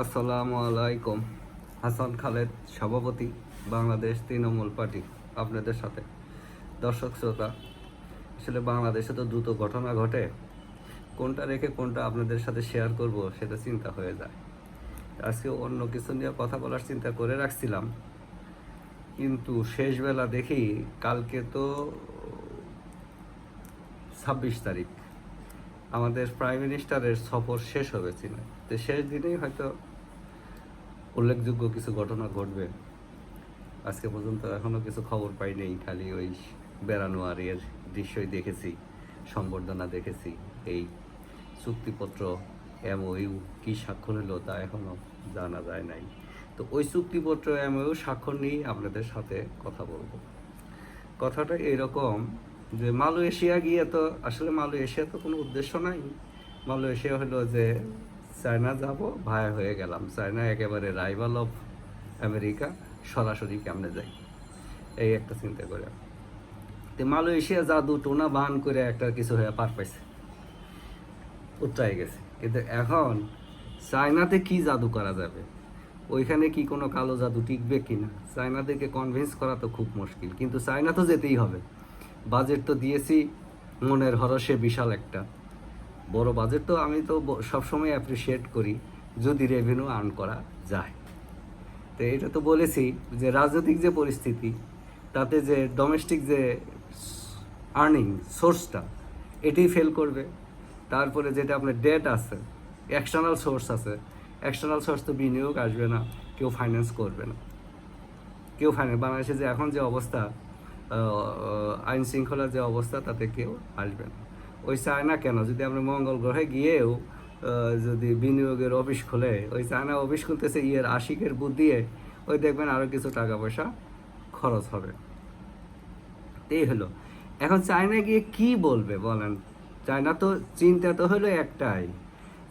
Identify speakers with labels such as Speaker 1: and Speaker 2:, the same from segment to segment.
Speaker 1: আসসালামু আলাইকুম। হাসান খালেদ, সভাপতি, বাংলাদেশ তৃণমূল পার্টি, আপনাদের সাথে। দর্শক শ্রোতা, আসলে বাংলাদেশে তো দ্রুত ঘটনা ঘটে, কোনটা রেখে কোনটা আপনাদের সাথে শেয়ার করব সেটা চিন্তা হয়ে যায়। আজকে অন্য কিছু নিয়ে কথা বলার চিন্তা করে রাখছিলাম, কিন্তু শেষবেলা দেখি কালকে তো 26 তারিখ আমাদের প্রাইম মিনিস্টারের সফর শেষ হবে চীনে। তো শেষ দিনেই হয়তো উল্লেখযোগ্য কিছু ঘটনা ঘটবে। আজকে পর্যন্ত এখনও কিছু খবর পাই নেই, খালি ওই বেড়ানো আর এর দৃশ্যই দেখেছি, সম্বর্ধনা দেখেছি। এই চুক্তিপত্র এমওইউ কি স্বাক্ষর হলো তা এখনও জানা যায় নাই। তো ওই চুক্তিপত্র এমওইউ স্বাক্ষর নিয়েই আপনাদের সাথে কথা বলবো। কথাটা এরকম যে মালয়েশিয়া গিয়ে তো আসলে মালয়েশিয়া তো কোনো উদ্দেশ্য নাই। মালয়েশিয়া হলো যে চায়না যাব, ভায়া হয়ে গেলাম। চায়না একেবারে রাইভাল অফ আমেরিকা, সরাসরি কেমনে যাই, এই একটা চিন্তা করে। তো মালয়েশিয়া জাদু টোনা বান করে একটা কিছু হয়ে পার পাইছে, উত্তরায় গেছে। কিন্তু এখন চায়নাতে কি জাদু করা যাবে, ওইখানে কি কোনো কালো জাদু টিকবে কিনা, চায়নাদেরকে কনভিন্স করা তো খুব মুশকিল। কিন্তু চায়না তো যেতেই হবে, বাজেট তো দিয়েছি মনের হরসে, বিশাল একটা বড় বাজেট। তো আমি তো সবসময় অ্যাপ্রিসিয়েট করি যদি রেভিনিউ আর্ন করা যায়। তো এটা তো বলেছি যে রাজনৈতিক যে পরিস্থিতি, তাতে যে ডোমেস্টিক যে আর্নিং সোর্সটা, এটাই ফেল করবে। তারপরে যেটা আপনার ডেট আছে, এক্সটার্নাল সোর্স আছে, এক্সটার্নাল সোর্স তো বিনিয়োগ আসবে না, কেউ ফাইন্যান্স করবে না, কেউ ফাইন্যান্স। বাংলাদেশে যে এখন যে অবস্থা, আইন শৃঙ্খলার যে অবস্থা, তাতে কেউ আসবে না। ওই চায়না কেন, যদি আমরা মঙ্গল গ্রহে গিয়েও যদি বিনিয়োগের অফিস খোলে, ওই চায়না অফিস খুলতেছে ইয়ের আশিকের বুদ্ধ দিয়ে, ওই দেখবেন আরও কিছু টাকা পয়সা খরচ হবে। এই হলো। এখন চায়না গিয়ে কি বলবে বলেন? চায়না তো চিন্তা তো হলো একটাই,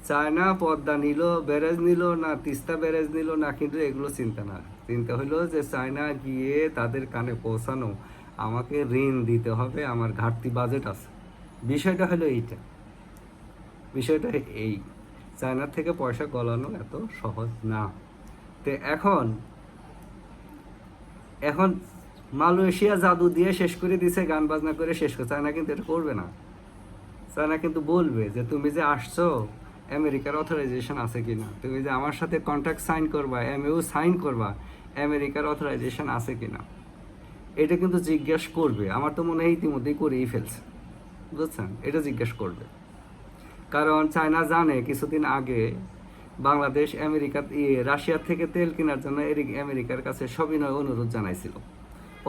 Speaker 1: চায়না পদ্মা নিল, ব্যারেজ নিল না তিস্তা ব্যারেজ নিল না, কিন্তু এগুলো চিন্তা না। চিন্তা হলো যে চায়না গিয়ে তাদের কানে পৌঁছানো, আমাকে ঋণ দিতে হবে, আমার ঘাটতি বাজেট আছে। বিষয়টা হলো এইটা, বিষয়টা এই, চায়নার থেকে পয়সা গলানো এত সহজ না। তো এখন এখন মালয়েশিয়া জাদু দিয়ে শেষ করে দিছে, গান বাজনা করে শেষ করে। চায়না কিন্তু এটা করবে না। চায়না কিন্তু বলবে যে তুমি যে আসছো, আমেরিকার অথরাইজেশন আছে কিনা, তুমি যে আমার সাথে কন্ট্রাক্ট সাইন করবা, এমইউ সাইন করবা, আমেরিকার অথরাইজেশন আছে কিনা, এটা কিন্তু জিজ্ঞেস করবে। আমার তো মনে হয় ইতিমধ্যেই করেই ফেলছে, বুঝছেন? এটা জিজ্ঞেস করবে। কারণ চায়না জানে কিছুদিন আগে বাংলাদেশ রাশিয়ার থেকে তেল কেনার জন্য আমেরিকার কাছে সবিনয় অনুরোধ জানাইছিল,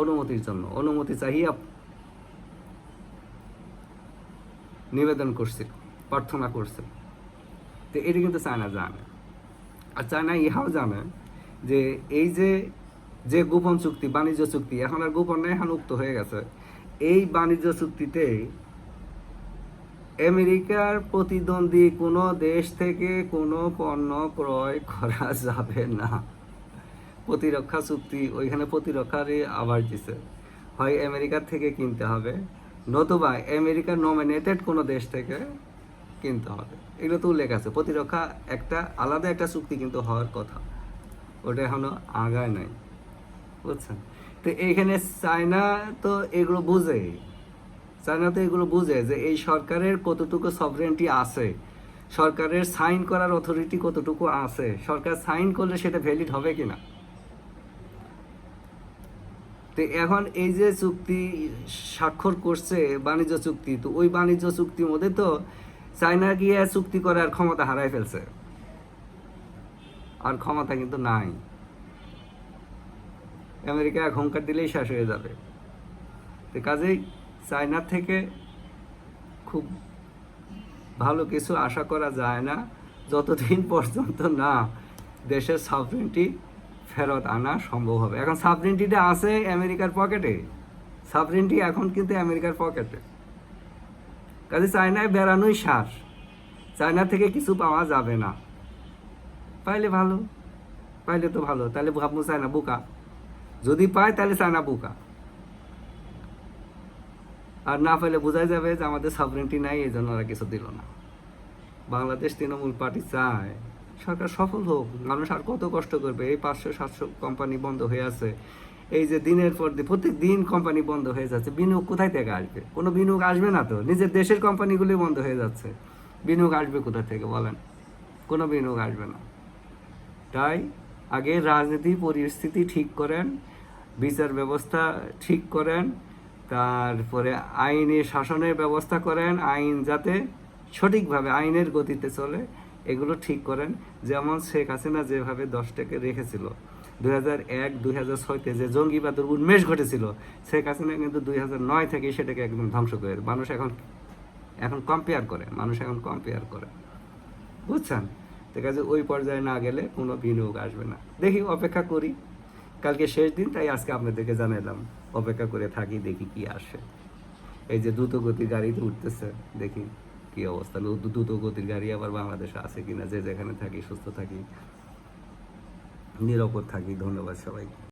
Speaker 1: অনুমতির জন্য। অনুমতি চাহিয়া নিবেদন করছিল, প্রার্থনা করছিল। তো এটি কিন্তু চায়না জানে। আর চায়না ইহাও জানে যে এই যে যে গোপন চুক্তি, বাণিজ্য চুক্তি, এখন আর গোপন নেই, এখন উক্ত হয়ে গেছে। এই বাণিজ্য চুক্তিতে আমেরিকার প্রতিদ্বন্দ্বী কোনো দেশ থেকে কোনো পণ্য ক্রয় করা যাবে না। প্রতিরক্ষা চুক্তি, ওইখানে প্রতিরক্ষারই আবার দিছে, হয় আমেরিকার থেকে কিনতে হবে, নতুবা আমেরিকার নমিনেটেড কোনো দেশ থেকে কিনতে হবে। এগুলো তো উল্লেখ আছে। প্রতিরক্ষা একটা আলাদা একটা চুক্তি কিন্তু হওয়ার কথা, ওটা এখনো আগায় নাই, বুঝছেন? তো এইখানে চায়না তো এগুলো বুঝে, চায়না তো এগুলো বুঝে যে এই সরকারের কতটুকু সভরেন্টি আছে, সরকারের সাইন করার অথরিটি কতটুকু আছে, সরকার সাইন করলে সেটা ভ্যালিড হবে কিনা। তো এখন এই যে চুক্তি স্বাক্ষর করছে, বাণিজ্য চুক্তি, তো ওই বাণিজ্য চুক্তির মধ্যে তো চায়না গিয়ে চুক্তি করার ক্ষমতা হারাই ফেলছে, আর ক্ষমতা কিন্তু নাই। আমেরিকা এক হুঙ্কার দিলেই শেষ হয়ে যাবে। তো কাজেই চায়নার থেকে খুব ভালো কিছু আশা করা যায় না, যতদিন পর্যন্ত না দেশের সাবরেন্টি ফেরত আনা সম্ভব হবে। এখন সাবরেন্টিটা আছে আমেরিকার পকেটে, সাবরেন্টি এখন কিন্তু আমেরিকার পকেটে। কাজে চায়নায় বেড়ানোই শ্বাস, চায়না থেকে কিছু পাওয়া যাবে না। পাইলে ভালো, পাইলে তো ভালো, তাহলে ভাববো চায়না বোকা। যদি পায় তাহলে চায়না বোকা, আর না পাইলে বোঝাই যাবে যে আমাদের সাবরেন্টি নাই, এই জন্য ওরা কিছু দিল না। বাংলাদেশ তৃণমূল পার্টি চায় সরকার সফল হোক, মানুষ আর কত কষ্ট করবে? এই 500-700 কোম্পানি বন্ধ হয়ে আছে, এই যে দিনের পর দিন প্রত্যেক দিন কোম্পানি বন্ধ হয়ে যাচ্ছে, বিনিয়োগ কোথায় থেকে আসবে? কোনো বিনিয়োগ আসবে না তো, নিজের দেশের কোম্পানিগুলি বন্ধ হয়ে যাচ্ছে, বিনিয়োগ আসবে কোথা থেকে বলেন? কোনো বিনিয়োগ আসবে না। তাই আগে রাজনীতি পরিস্থিতি ঠিক করেন, বিচার ব্যবস্থা ঠিক করেন, তারপরে আইনি শাসনের ব্যবস্থা করেন, আইন যাতে সঠিকভাবে আইনের গতিতে চলে এগুলো ঠিক করেন। যেমন শেখ হাসিনা যেভাবে 10টাকে রেখেছিল 2001-2006-তে যে জঙ্গিবাদের উন্মেষ ঘটেছিল, শেখ হাসিনা কিন্তু 2009 থেকে সেটাকে একদম ধ্বংস করে। মানুষ এখন কম্পেয়ার করে, বুঝছেন? ঠিক আছে, ওই পর্যায়ে না গেলে কোনো বিনিয়োগ আসবে না। দেখি, অপেক্ষা করি, কালকে শেষ দিন, তাই আজকে আপনাদেরকে জানালাম, অপেক্ষা করে থাকি, দেখি কি আসে। এই যে দ্রুতগতির গাড়িতে উঠতেছে, দেখি কি অবস্থা। দ্রুতগতির গাড়ি আবার বাংলাদেশে আছে কিনা। যে যেখানে থাকি সুস্থ থাকি, নিরাপদ থাকি। ধন্যবাদ সবাইকে।